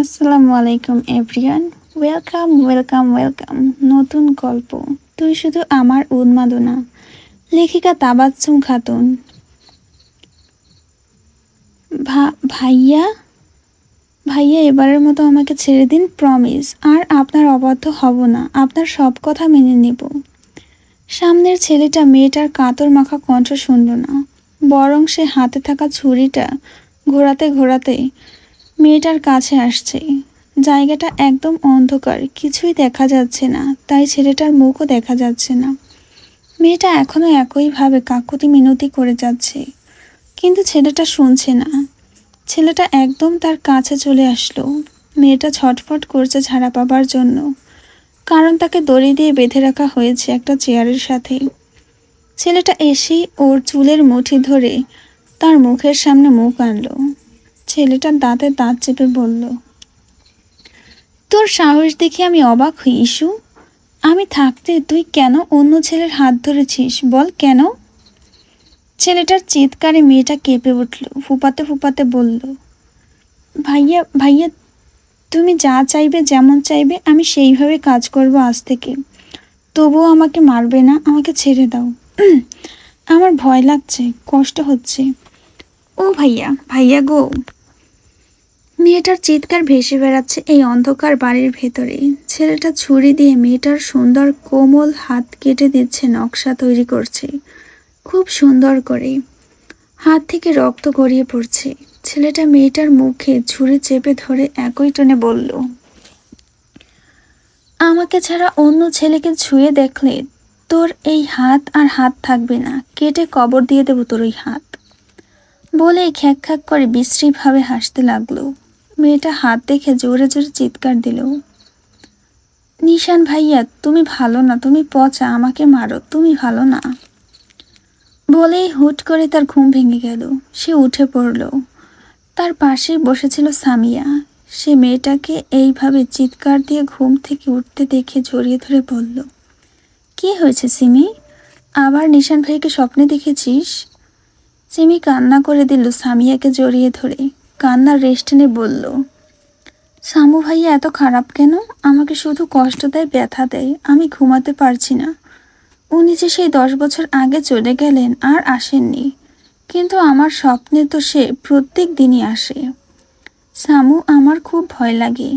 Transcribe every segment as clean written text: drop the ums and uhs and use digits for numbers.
আসসালামু আলাইকুম everyone. Welcome welcome welcome. নতুন গল্প তুই শুধু আমার উন্মাদনা, লেখিকা তাবাচ্ছুম খাতুন। ভাইয়া ভাইয়া এবারের মতো আমাকে ছেড়ে দিন, প্রমিস। আর আপনার অবাধ্য হব না, আপনার সব কথা মেনে নেব। সামনের ছেলেটা মেয়েটার কাতর মাখা কণ্ঠ শুনল না, বরং সে হাতে থাকা ছুরিটা ঘোরাতে ঘোরাতে মেয়েটার কাছে আসছে। জায়গাটা একদম অন্ধকার, কিছুই দেখা যাচ্ছে না, তাই ছেলেটার মুখও দেখা যাচ্ছে না। মেয়েটা এখনো একইভাবে কাকুতি মিনতি করে যাচ্ছে, কিন্তু ছেলেটা শুনছে না। ছেলেটা একদম তার কাছে চলে আসলো। মেয়েটা ছটফট করছে ছাড়া পাবার জন্য, কারণ তাকে দড়ি দিয়ে বেঁধে রাখা হয়েছে একটা চেয়ারের সাথে। ছেলেটা এসেই ওর চুলের মুঠি ধরে তার মুখের সামনে মুখ আনলো। ছেলেটার দাঁতে দাঁত চেপে বলল, তোর সাহস দেখে আমি অবাক হই ইস্যু। আমি থাকতে তুই কেন অন্য ছেলের হাত ধরেছিস, বল কেন? ছেলেটার চিৎকারে মেয়েটা কেঁপে উঠল, ফুপাতে ফুপাতে বলল, ভাইয়া ভাইয়া, তুমি যা চাইবে, যেমন চাইবে, আমি সেইভাবে কাজ করব আজ থেকে। তবুও আমাকে মারবে না, আমাকে ছেড়ে দাও। আমার ভয় লাগছে, কষ্ট হচ্ছে। ও ভাইয়া, ভাইয়া গো। মেয়েটার চিৎকার ভেসে বেড়াচ্ছে এই অন্ধকার বাড়ির ভেতরে। ছেলেটা ছুরি দিয়ে মেয়েটার সুন্দর কোমল হাত কেটে দিচ্ছে, নকশা তৈরি করছে খুব সুন্দর করে। হাত থেকে রক্ত গড়িয়ে পড়ছে। ছেলেটা মেয়েটার মুখে ছুরি চেপে ধরে একই টনে বলল, আমাকে ছাড়া অন্য ছেলেকে ছুঁয়ে দেখলে তোর এই হাত আর হাত থাকবে না, কেটে কবর দিয়ে দেবো তোর ওই হাত। বলেই খ্যাক খ্যাক করে বিশ্রীভাবে হাসতে লাগলো। মেয়েটা হাত দেখে জোরে জোরে চিৎকার দিল, নিশান ভাইয়া, তুমি ভালো না, তুমি পচা, আমাকে মারো, তুমি ভালো না। বলেই হুট করে তার ঘুম ভেঙে গেল। সে উঠে পড়ল। তার পাশেই বসেছিল সামিয়া। সে মেয়েটাকে এইভাবে চিৎকার দিয়ে ঘুম থেকে উঠতে দেখে জড়িয়ে ধরে বলল, কি হয়েছে সিমি? আবার নিশান ভাইকে স্বপ্নে দেখেছিস? সিমি কান্না করে দিল সামিয়াকে জড়িয়ে ধরে। কান্নার রেস্ট টেনে বলল, সামু ভাইয়া এত খারাপ কেন? আমাকে শুধু কষ্ট দেয়, ব্যথা দেয়, আমি ঘুমাতে পারছি না। উনি যে সেই 10 বছর আগে চলে গেলেন, আর আসেননি, কিন্তু আমার স্বপ্নে তো সে প্রত্যেক দিনই আসে। সামু, আমার খুব ভয় লাগে।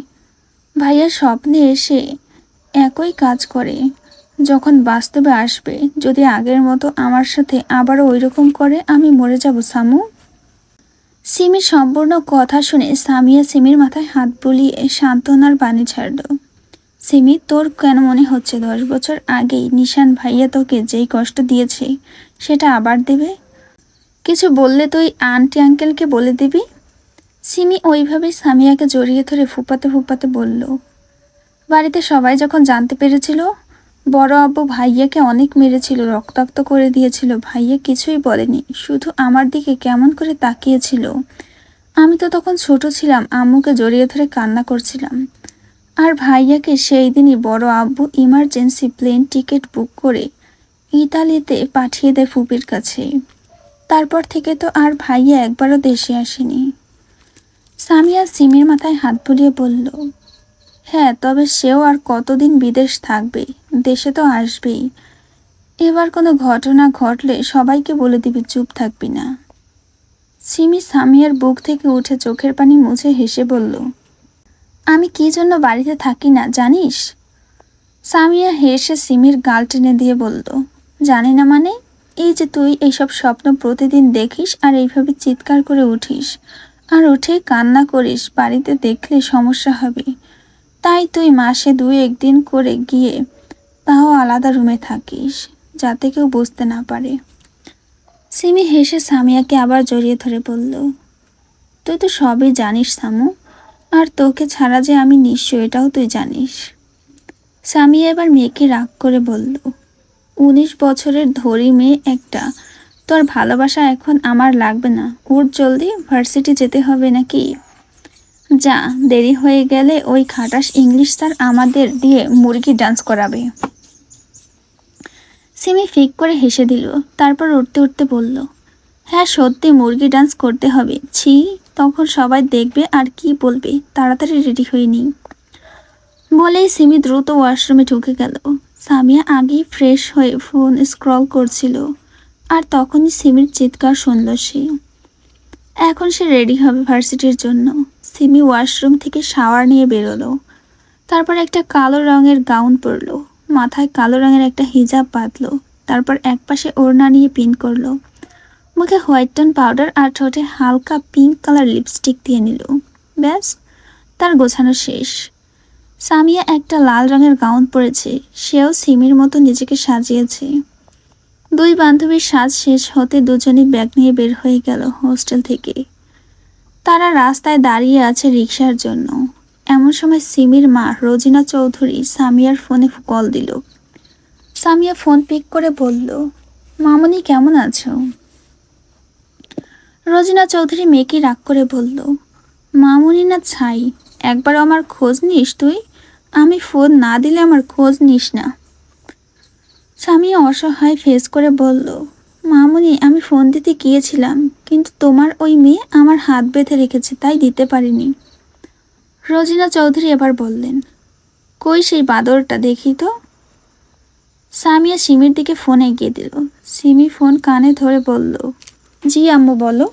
ভাইয়া স্বপ্নে এসে একই কাজ করে, যখন বাস্তবে আসবে, যদি আগের মতো আমার সাথে আবারও ওইরকম করে, আমি মরে যাব সামু। সিমির সম্পূর্ণ কথা শুনে সামিয়া সিমির মাথায় হাত বুলিয়ে সান্ত্বনার বাণী ছাড়ল। সিমি, তোর কেন মনে হচ্ছে 10 বছর আগেই নিশান ভাইয়া তোকে যেই কষ্ট দিয়েছে সেটা আবার দেবে? কিছু বললে তুই আন্টি আঙ্কেলকে বলে দিবি? সিমি ওইভাবেই সামিয়াকে জড়িয়ে ধরে ফুপাতে ফুপাতে বলল, বাড়িতে সবাই যখন জানতে পেরেছিল, বড় আব্বু ভাইয়াকে অনেক মেরেছিল, রক্তাক্ত করে দিয়েছিল, ভাইয়া কিছুই বলেনি, শুধু আমার দিকে কেমন করে তাকিয়েছিল। আমি তো তখন ছোট ছিলাম, আম্মুকে জড়িয়ে ধরে কান্না করছিলাম। আর ভাইয়াকে সেই দিনই বড় আব্বু ইমার্জেন্সি প্লেন টিকিট বুক করে ইতালিতে পাঠিয়ে দেয় ফুপির কাছে। তারপর থেকে তো আর ভাইয়া একবারও দেশে আসেনি। সামিয়া সিমির মাথায় হাত বুলিয়ে বলল, হ্যাঁ, তবে সেও আর কতদিন বিদেশ থাকবে, দেশে তো আসবেই। এবার কোনো ঘটনা ঘটলে সবাইকে বলে দিবি, চুপ থাকবি না। সিমি সামিয়ার বুক থেকে উঠে চোখের পানি মুছে হেসে বলল, আমি কি জন্য বাড়িতে থাকি না জানিস? সামিয়া হেসে সিমির গাল টেনে দিয়ে বলল, জানি না মানে? এই যে তুই এইসব স্বপ্ন প্রতিদিন দেখিস আর এইভাবে চিৎকার করে উঠিস, আর উঠে কান্না করিস, বাড়িতে দেখলে সমস্যা হবে, তাই তুই মাসে 2-1 দিন করে গিয়ে তাও আলাদা রুমে থাকিস, যাতে কেউ বুঝতে না পারে। সিমি হেসে সামিয়াকে আবার জড়িয়ে ধরে বলল, তুই তো সবই জানিস সামু, আর তোকে ছাড়া যে আমি নিঃস্ব এটাও তুই জানিস। সামিয়া এবার মেয়েকে রাগ করে বলল, 19 বছরের ধরি মেয়ে একটা, তোর ভালোবাসা এখন আমার লাগবে না, উঠ জলদি, ভার্সিটি যেতে হবে নাকি? যা, দেরি হয়ে গেলে ওই খাটাস ইংলিশ স্যার আমাদের দিয়ে মুরগি ডান্স করাবে। সিমি ফিক করে হেসে দিল, তারপর উঠতে উঠতে বলল, হ্যাঁ সত্যি মুরগি ডান্স করতে হবে, ছি। তখন সবাই দেখবে আর কি বলবে, তাড়াতাড়ি রেডি হয়ে নিই। বলেই সিমি দ্রুত ওয়াশরুমে ঢুকে গেল। সামিয়া আগেই ফ্রেশ হয়ে ফোন স্ক্রল করছিল, আর তখনই সিমির চিৎকার শুনল সে। এখন সে রেডি হবে ভার্সিটির জন্য। সিমি ওয়াশরুম থেকে শাওয়ার নিয়ে বেরোলো। তারপর একটা কালো রঙের গাউন পরলো, মাথায় কালো রঙের একটা হিজাব বাঁধলো, তারপর একপাশে ওড়না নিয়ে পিন করলো, মুখে হোয়াইট টোন পাউডার আর ঠোঁটে হালকা পিঙ্ক কালার লিপস্টিক দিয়ে নিল। ব্যাস, তার গোছানো শেষ। সামিয়া একটা লাল রঙের গাউন পরেছে, সেও সিমির মতো নিজেকে সাজিয়েছে। দুই বান্ধবীর সাজ শেষ হতে দুজনই ব্যাগ নিয়ে বের হয়ে গেল হোস্টেল থেকে। তারা রাস্তায় দাঁড়িয়ে আছে রিকশার জন্য। এমন সময় সিমির মা রোজিনা চৌধুরী সামিয়ার ফোনে কল দিল। সামিয়া ফোন পিক করে বলল, মামনি কেমন আছো? রোজিনা চৌধুরী মেয়েকে রাগ করে বলল, মামনি না ছাই, একবারও আমার খোঁজ নিস তুই? আমি ফোন না দিলে আমার খোঁজ নিস না। সামিয়া অসহায় ফেস করে বলল, মামনি আমি ফোন দিতে গিয়েছিলাম, কিন্তু তোমার ওই মেয়ে আমার হাত বেঁধে রেখেছে, তাই দিতে পারিনি। রোজিনা চৌধুরী এবার বললেন, কই সেই বাদরটা দেখি তো। সামিয়া সিমির দিকে ফোন এগিয়ে দিল। সিমি ফোন কানে ধরে বলল, জি আম্মু বলো।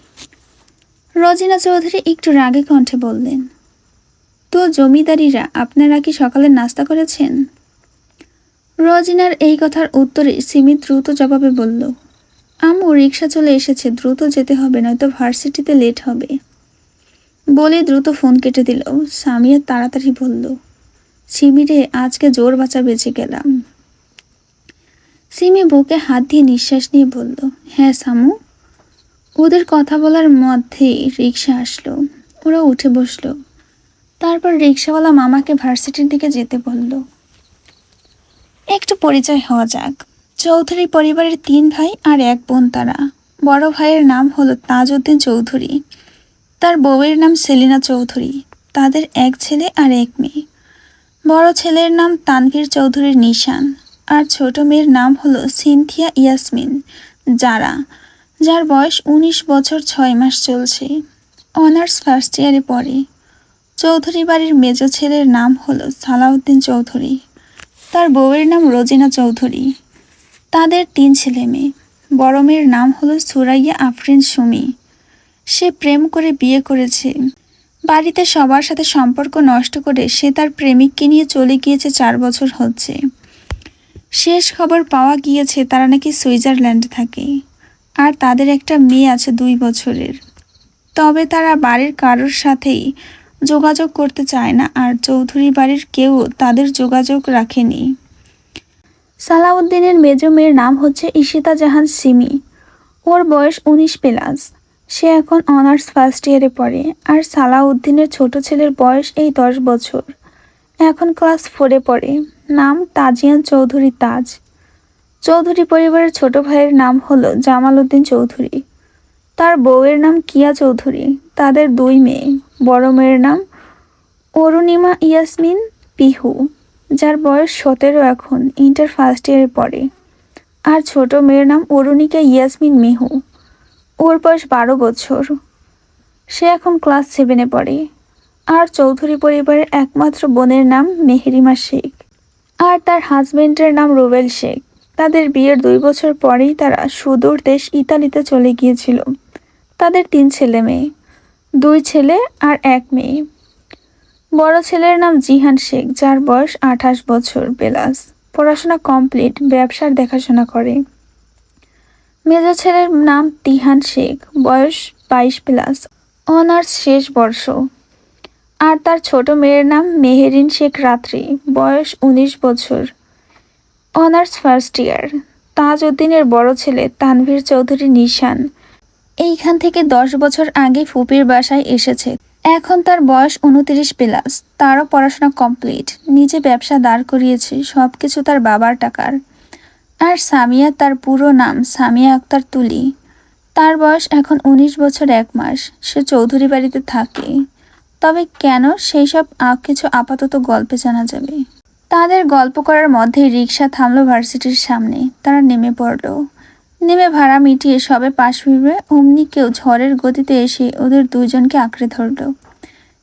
রোজিনা চৌধুরী একটু রাগে কণ্ঠে বললেন, তো জমিদারিরা আপনারা কি সকালে নাস্তা করেছেন? রোজিনার এই কথার উত্তরে সিমি দ্রুত জবাবে বলল, আম্মু রিক্সা চলে এসেছে, দ্রুত যেতে হবে, নয়তো ভার্সিটিতে লেট হবে। বলে দ্রুত ফোন কেটে দিল। সামিয়া তাড়াতাড়ি বলল, সিমিরে আজকে জোর বাঁচা বেঁচে গেলাম। সিমি বুকে হাত দিয়ে নিঃশ্বাস নিয়ে বলল, হ্যাঁ সামু। ওদের কথা বলার মধ্যেই রিক্সা আসলো। ওরা উঠে বসলো। তারপর রিক্সাওয়ালা মামাকে ভার্সিটির দিকে যেতে বলল। একটু পরিচয় হওয়া যাক। চৌধুরী পরিবারের 3 ভাই আর 1 বোন তারা। বড় ভাইয়ের নাম হলো তাজউদ্দিন চৌধুরী, তার বউয়ের নাম সেলিনা চৌধুরী। তাদের 1 ছেলে আর 1 মেয়ে। বড় ছেলের নাম তানভীর চৌধুরীর নিশান, আর ছোট মেয়ের নাম হলো সিনথিয়া ইয়াসমিন যার বয়স 19 বছর 6 মাস চলছে। অনার্স ফার্স্ট ইয়ারে পড়ে। চৌধুরী বাড়ির মেজ ছেলের নাম হলো সালাউদ্দিন চৌধুরী, তার বউয়ের নাম রোজিনা চৌধুরী। তাদের 3 ছেলে মেয়ে। বড় মেয়ের নাম হলো সুরাইয়া আফরিন সুমি। সে প্রেম করে বিয়ে করেছে। বাড়িতে সবার সাথে সম্পর্ক নষ্ট করে সে তার প্রেমিককে নিয়ে চলে গিয়েছে, 4 বছর হচ্ছে। শেষ খবর পাওয়া গিয়েছে তারা নাকি সুইজারল্যান্ডে থাকে, আর তাদের একটা মেয়ে আছে 2 বছরের। তবে তারা বাড়ির কারোর সাথেই যোগাযোগ করতে চায় না, আর চৌধুরী বাড়ির কেউ তাদের যোগাযোগ রাখেনি। সালাউদ্দিনের মেজ মেয়ের নাম হচ্ছে ঈশিতা জাহান সিমি। ওর বয়স 19+। সে এখন অনার্স ফার্স্ট ইয়ারে পড়ে। আর সালাউদ্দিনের ছোট ছেলের বয়স এই 10 বছর, এখন ক্লাস 4-এ পড়ে। নাম তাজিয়ান চৌধুরী তাজ। চৌধুরী পরিবারের ছোট ভাইয়ের নাম হলো জামাল উদ্দিন চৌধুরী, তার বউয়ের নাম কিয়া চৌধুরী। তাদের 2 মেয়ে। বড় মেয়ের নাম অরুণিমা ইয়াসমিন পিহু, যার বয়স 17 এখন, ইন্টার ফার্স্ট ইয়ারে পড়ে। আর ছোট মেয়ের নাম অরুণিকা ইয়াসমিন মিহু। ওর বয়স 12 বছর। সে এখন ক্লাস 7-এ পড়ে। আর চৌধুরী পরিবারের একমাত্র বোনের নাম মেহেরিমা শেখ, আর তার হাজবেন্ডের নাম রুবেল শেখ। তাদের বিয়ের 2 বছর পরেই তারা সুদূর দেশ ইতালিতে চলে গিয়েছিল। তাদের 3 ছেলে মেয়ে, 2 ছেলে আর 1 মেয়ে। বড় ছেলের নাম জিহান শেখ, যার বয়স 28 বছর প্লাস, পড়াশোনা কমপ্লিট, ব্যবসার দেখাশোনা করে। মেজ ছেলের নাম তিহান শেখ, বয়স 22+, অনার্স শেষ বর্ষ। আর তার ছোট মেয়ের নাম মেহেরিন শেখ রাত্রি, বয়স 19 বছর, অনার্স ফার্স্ট ইয়ার। তাজউদ্দিনের বড় ছেলে তানভীর চৌধুরী নিশান এইখান থেকে 10 বছর আগে ফুপির বাসায় এসেছে। এখন তার বয়স 29+, তারও পড়াশোনা কমপ্লিট, নিজে ব্যবসা দাঁড় করিয়েছে, সবকিছু তার বাবার টাকার। আর সামিয়া, তার পুরো নাম সামিয়া আক্তার তুলি। তার বয়স এখন 19 বছর 1 মাস। সে চৌধুরী বাড়িতে থাকে। তবে কেন, সেই সব কিছু আপাতত গল্পে জানা যাবে। তাদের গল্প করার মধ্যেই রিক্সা থামলো ভার্সিটির সামনে। তারা নেমে পড়ল। নেমে ভাড়া মিটিয়ে সবে পাশ ফিরবে অমনি কেউ ঝড়ের গতিতে এসে ওদের দুজনকে আঁকড়ে ধরল।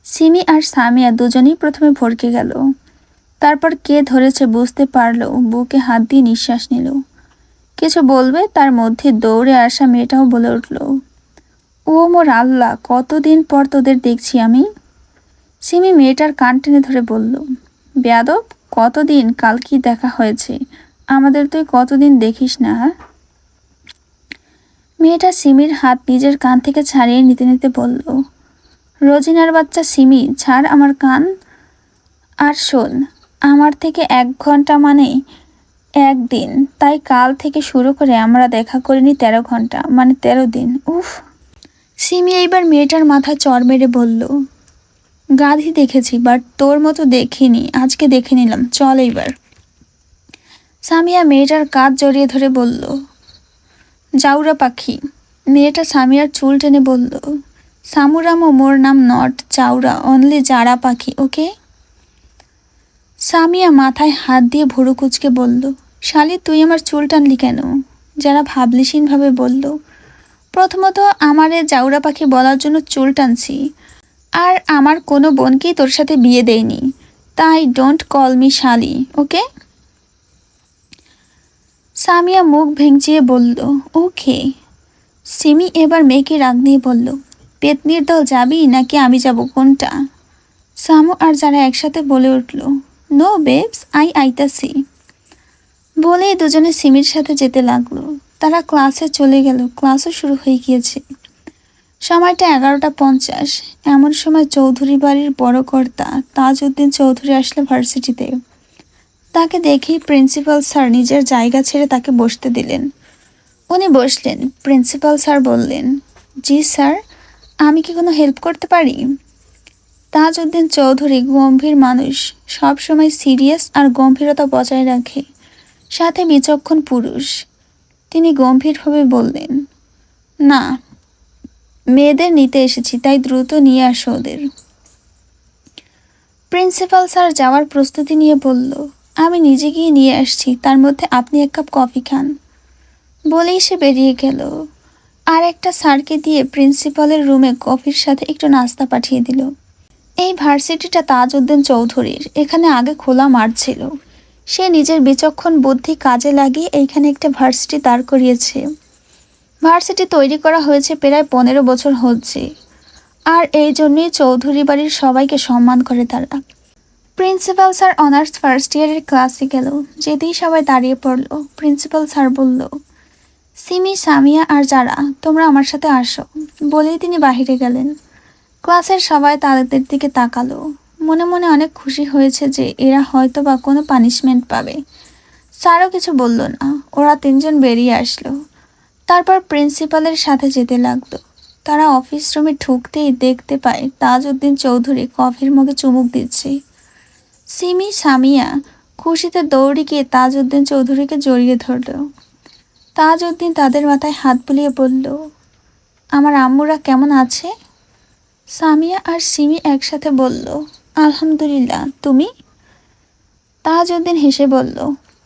সিমি আর সামিয়া দুজনেই প্রথমে ভড়কে গেল, তারপর কে ধরেছে বুঝতে পারলো, বুকে হাত দিয়ে নিঃশ্বাস নিল। কিছু বলবে তার মধ্যে দৌড়ে আসা মেয়েটাও বলে উঠল, ও মোর আল্লাহ, কতদিন পর তোদের দেখছি আমি। সিমি মেয়েটার কান টেনে ধরে বলল, বেয়াদব, কতদিন, কাল কি দেখা হয়েছে, আমাদের তুই কতদিন দেখিস না। মেয়েটা সিমির হাত নিজের কান থেকে ছাড়িয়ে নিতে নিতে বলল, রোজিনার বাচ্চা সিমি, ছাড় আমার কান। আর শোন, আমার থেকে 1 ঘন্টা মানে একদিন, তাই কাল থেকে শুরু করে আমরা দেখা করিনি 13 ঘন্টা, মানে 13 দিন। উফ। সিমি এইবার মেয়েটার মাথায় চড় মেরে বলল, গাধি দেখেছি বাট তোর মতো দেখিনি, আজকে দেখে নিলাম, চল এইবার। সামিয়া মেয়েটার কাঁধ জড়িয়ে ধরে বলল, জাউরা পাখি। মেয়েটা সামিয়ার চুল টেনে বলল, সামুরামো, মোর নাম নট চাউরা, অনলি জারা পাখি, ওকে। সামিয়া মাথায় হাত দিয়ে ভুরু কুচকে বলল, শালি তুই আমার চুল টানলি কেন? যারা ভাবলিসীনভাবে বলল, প্রথমত আমারে জাউরা পাখি বলার জন্য চুল টানছি, আর আমার কোনো বোনকেই তোর সাথে বিয়ে দেয়নি, তাই ডোন্ট কল মি শালি, ওকে। সামিয়া মুখ ভেঙচিয়ে বলল, ওকে। সিমি এবার মেয়েকে রাগ নিয়ে বলল, পেতনির দল যাবি নাকি আমি যাব, কোনটা? সামু আর যারা একসাথে বলে উঠল, নো বেবস, আইতাছি। বলেই দুজনে সিমির সাথে যেতে লাগলো। তারা ক্লাসে চলে গেল, ক্লাসও শুরু হয়ে গিয়েছে। সময়টা 11টা 50। এমন সময় চৌধুরী বাড়ির বড় কর্তা তাজউদ্দিন চৌধুরী আসলে ভার্সিটিতে। তাকে দেখেই প্রিন্সিপাল স্যার নিজের জায়গা ছেড়ে তাকে বসতে দিলেন। উনি বসলেন। প্রিন্সিপাল স্যার বললেন, জি স্যার, আমি কি কোনো হেল্প করতে পারি? তাজউদ্দিন চৌধুরী গম্ভীর মানুষ, সব সময় সিরিয়াস আর গম্ভীরতা বজায় রাখে, সাথে বিচক্ষণ পুরুষ। তিনি গম্ভীরভাবে বললেন, না, মেয়েদের নিতে এসেছি, তাই দ্রুত নিয়ে আসো ওদের। প্রিন্সিপাল স্যার যাওয়ার প্রস্তুতি নিয়ে বলল, আমি নিজে গিয়ে নিয়ে আসছি, তার মধ্যে আপনি 1 কাপ কফি খান। বলেই সে বেরিয়ে গেল। আর একটা স্যারকে দিয়ে প্রিন্সিপালের রুমে কফির সাথে একটু নাস্তা পাঠিয়ে দিল। এই ভার্সিটিটা তাজউদ্দিন চৌধুরীর, এখানে আগে খোলা মাঠ ছিল। সে নিজের বিচক্ষণ বুদ্ধি কাজে লাগিয়ে এইখানে একটা ভার্সিটি দাঁড় করিয়েছে। ভার্সিটি তৈরি করা হয়েছে প্রায় 15 বছর হচ্ছে, আর এই জন্যই চৌধুরী বাড়ির সবাইকে সম্মান করে তারা। প্রিন্সিপাল স্যার অনার্স ফার্স্ট ইয়ারের ক্লাসে গেল, যেতেই সবাই দাঁড়িয়ে পড়ল। প্রিন্সিপাল স্যার বলল, সিমি, সামিয়া আর যারা, তোমরা আমার সাথে আসো। বলেই তিনি বাহিরে গেলেন। ক্লাসের সবাই তাদের দিকে তাকালো, মনে মনে অনেক খুশি হয়েছে যে এরা হয়তো বা কোনো পানিশমেন্ট পাবে। স্যারও কিছু বলল না, ওরা 3জন বেরিয়ে আসলো। তারপর প্রিন্সিপালের সাথে যেতে লাগলো। তারা অফিস রুমে ঢুকতেই দেখতে পায় তাজউদ্দিন চৌধুরী কফির মগে চুমুক দিচ্ছে। সিমি, সামিয়া খুশিতে দৌড়ে গিয়ে তাজউদ্দিন চৌধুরীকে জড়িয়ে ধরল। তাজউদ্দিন তাদের মাথায় হাত বুলিয়ে বলল, আমার আম্মুরা কেমন আছে? সামিয়া আর সিমি একসাথে বলল, আলহামদুলিল্লাহ, তুমি? তাজউদ্দিন হেসে বলল,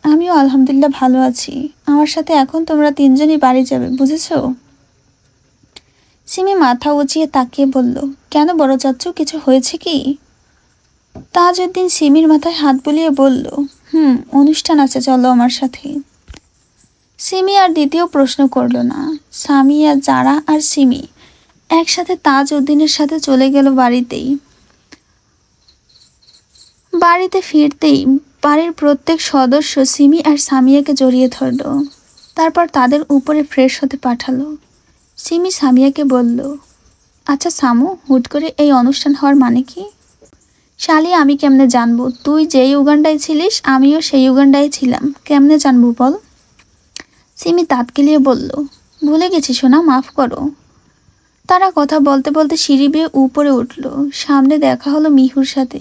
আমিও আলহামদুলিল্লাহ ভালো আছি। আমার সাথে এখন তোমরা 3জনই বাড়ি যাবে, বুঝেছ? সিমি মাথা উঁচিয়ে তাকিয়ে বলল, কেন বড় চাচ্চু, কিছু হয়েছে কি? তাজউদ্দিন সিমির মাথায় হাত বুলিয়ে বলল, অনুষ্ঠান আছে, চলো আমার সাথে। সিমি আর দ্বিতীয় প্রশ্ন করল না। সামিয়া, যারা আর সিমি একসাথে তাজউদ্দিনের সাথে চলে গেল বাড়িতেই। বাড়িতে ফিরতেই বাড়ির প্রত্যেক সদস্য সিমি আর সামিয়াকে জড়িয়ে ধরল। তারপর তাদের উপরে ফ্রেশ হতে পাঠালো। সিমি সামিয়াকে বলল, আচ্ছা সামু, হুট করে এই অনুষ্ঠান হওয়ার মানে কি? শালি, আমি কেমনে জানবো? তুই যেই উগান্ডায় ছিলিস আমিও সেই উগান্ডায় ছিলাম, কেমনে জানবো বল? সিমি দাঁত কেলিয়ে বলল, ভুলে গেছি সোনা, মাফ করো। তারা কথা বলতে বলতে সিঁড়ি বেয়ে উপরে উঠল। সামনে দেখা হলো মিহুর সাথে।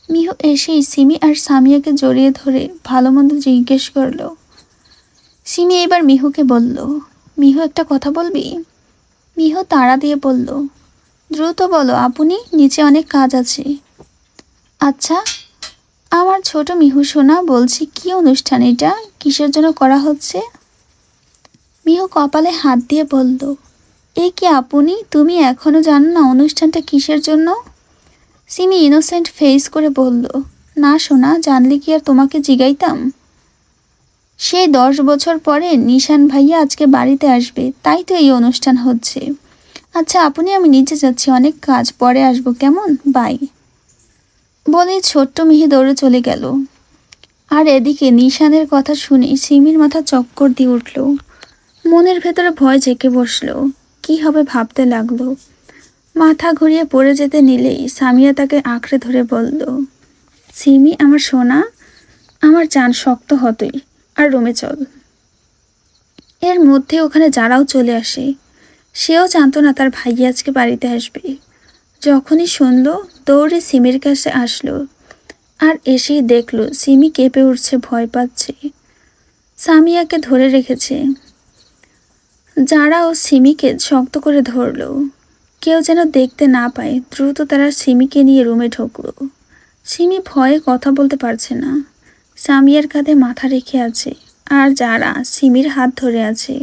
মিহু এসেই সিমি আর সামিয়াকে জড়িয়ে ধরে ভালো মন্দ জিজ্ঞেস করল। সিমি এবার মিহুকে বলল, মিহু, একটা কথা বলবি? মিহু তাড়া দিয়ে বলল, দ্রুত বলো আপনি, নিচে অনেক কাজ আছে। আচ্ছা, আমার ছোট মিহু সোনা, বলছি কি অনুষ্ঠান এটা, কিসের জন্য করা হচ্ছে? মিহু কপালে হাত দিয়ে বলল, এই কি আপনি, তুমি এখনো জানো না অনুষ্ঠানটা কিসের জন্য? সিমি ইনোসেন্ট ফেস করে বলল, না সোনা, জানলে কি আর তোমাকে জিগাইতাম। সেই 10 বছর পরে নিশান ভাইয়া আজকে বাড়িতে আসবে, তাই তো এই অনুষ্ঠান হচ্ছে। আচ্ছা আপনি, আমি নিচে যাচ্ছি, অনেক কাজ, পরে আসবো কেমন, বাই। বলে ছোট্ট মিহি দৌড়ে চলে গেল। আর এদিকে নিশানের কথা শুনে সিমির মাথা চক্কর দিয়ে উঠল। মনের ভেতরে ভয় জেঁকে বসলো। কি হবে ভাবতে লাগলো। মাথা ঘুরিয়ে পড়ে যেতে নিলেই সামিয়া তাকে আঁকড়ে ধরে বলল, সিমি আমার সোনা, আমার জান, শক্ত হতই, আর রুমে চল। এর মধ্যে ওখানে যারাও চলে আসে। সেও জানতো না তার ভাই আজকে বাড়িতে আসবে। যখনই শুনলো দৌড়ে সিমির কাছে আসলো, আর এসেই দেখলো সিমি কেঁপে উঠছে, ভয় পাচ্ছে। সামিয়াকে ধরে রেখেছে। যারাও সিমিকে শক্ত করে ধরলো। কেউ যেন দেখতে না পায়। দ্রুত তারা সিমিকে নিয়ে রুমে ঢুকলো। সিমি ভয়ে কথা বলতে পারছে না। সামিয়ার কাঁধে মাথা রেখে আছে, আর যারা সিমির হাত ধরে আছে।